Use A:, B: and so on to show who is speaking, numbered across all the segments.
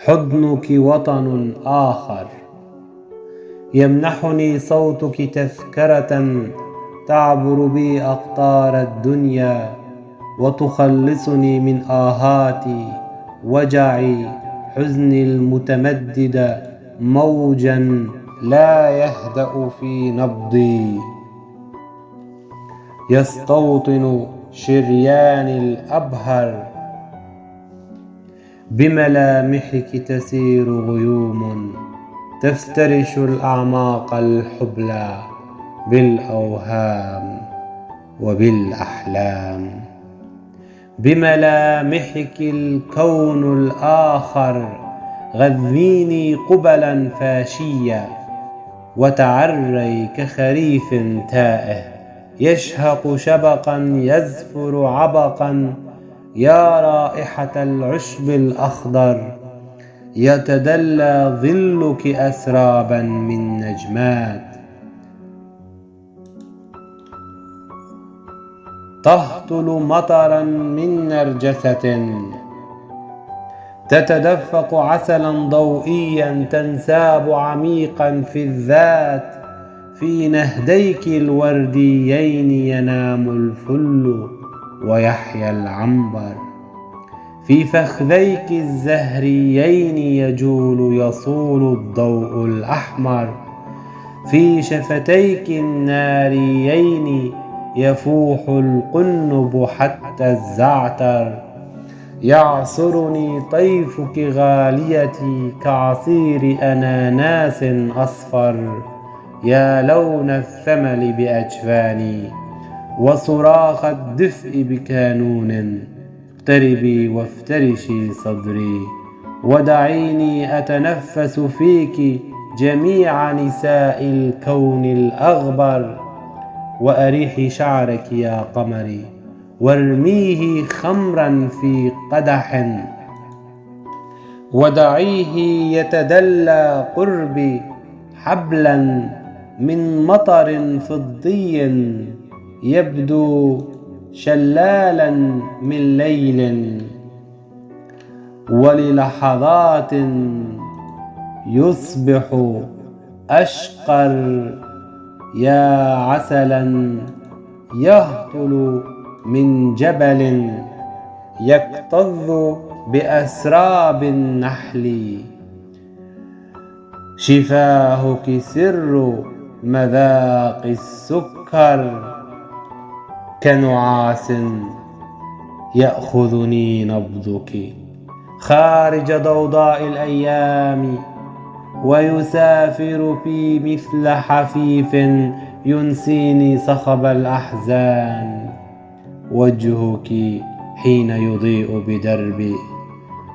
A: حضنك وطن آخر، يمنحني صوتك تذكرة تعبر بي أقطار الدنيا، وتخلصني من آهاتي وجعي حزني المتمدد، موجا لا يهدأ في نبضي، يستوطن شرياني الأبهر. بملامحك تسير غيوم تفترش الأعماق الحبلى بالأوهام وبالأحلام. بملامحك الكون الآخر غذيني قبلا فاشية، وتعري كخريف تائه يشهق شبقا يزفر عبقا. يا رائحة العشب الأخضر يتدلى ظلك أسرابا من نجمات، تهطل مطرا من نرجسة، تتدفق عسلا ضوئيا تنساب عميقا في الذات. في نهديك الورديين ينام الفل ويحيا العنبر، في فخذيك الزهريين يجول يصول الضوء الأحمر، في شفتيك الناريين يفوح القنب حتى الزعتر. يعصرني طيفك غاليتي كعصير أناناس أصفر، يا لون الثمل بأجفاني وصراخ الدفء بكانون. اقتربي وافترشي صدري ودعيني أتنفس فيك جميع نساء الكون الأغبر. وأريحي شعرك يا قمري وارميه خمرا في قدح، ودعيه يتدلى قربي حبلا من مطر فضي يبدو شلالا من ليل، وللحظات يصبح أشقر. يا عسلا يهطل من جبل يكتظ بأسراب النحل، شفاهك سر مذاق السكر. كنعاس يأخذني نبضك خارج ضوضاء الأيام، ويسافر في مثل حفيف ينسيني صخب الأحزان. وجهك حين يضيء بدربي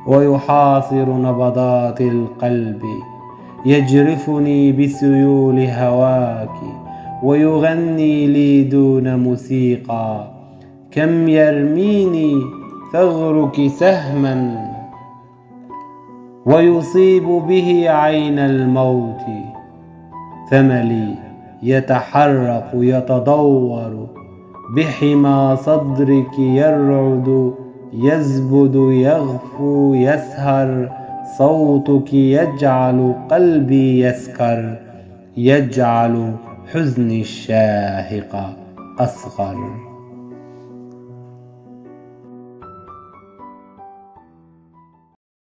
A: ويحاصر نبضات القلب، يجرفني بسيول هواك ويغني لي دون موسيقى. كم يرميني ثغرك سهما ويصيب به عين الموت. ثملي يتحرق يتدور بحمى صدرك، يرعد يزبد يغفو يسهر. صوتك يجعل قلبي يسكر، يجعل حزني الشاهق أصغر.